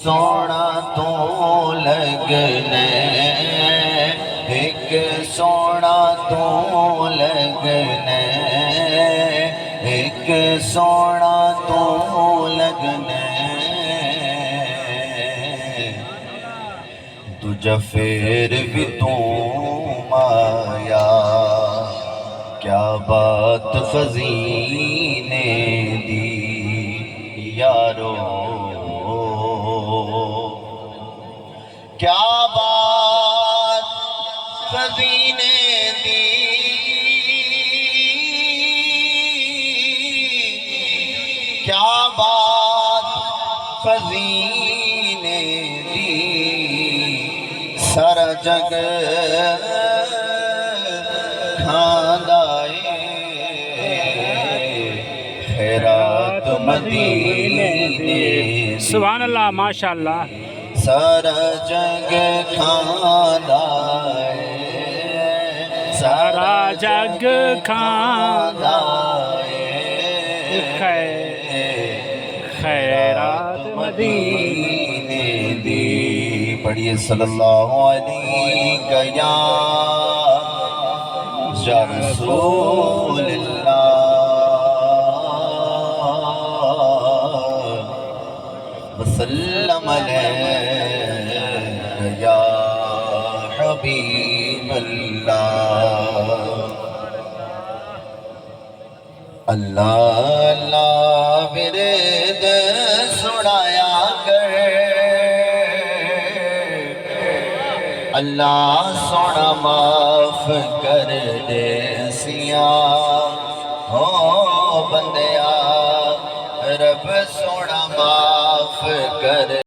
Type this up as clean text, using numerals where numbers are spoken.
سونا تو لگنا ایک سونا تو لگنا ایک سونا تو لگنا تجھے پھر بھی تو مایا کیا بات خزینے دی یارو کیا بات خزینے دی کیا بات خزینے دی سارا جگ کھاندا اے خیرات مدینے دی سبحان اللہ ماشاءاللہ سارا جگ کھاندا اے سارا جگ کھاندا اے خیرات مدینے دی پڑھیے صلی اللہ علیہ یا رسول اللہ وسلم علیہ یا حبیب اللہ اللہ اللہ ورد سنایا کر اللہ سونا معاف کر دے سیاں ہو بندیا رب سونا معاف کر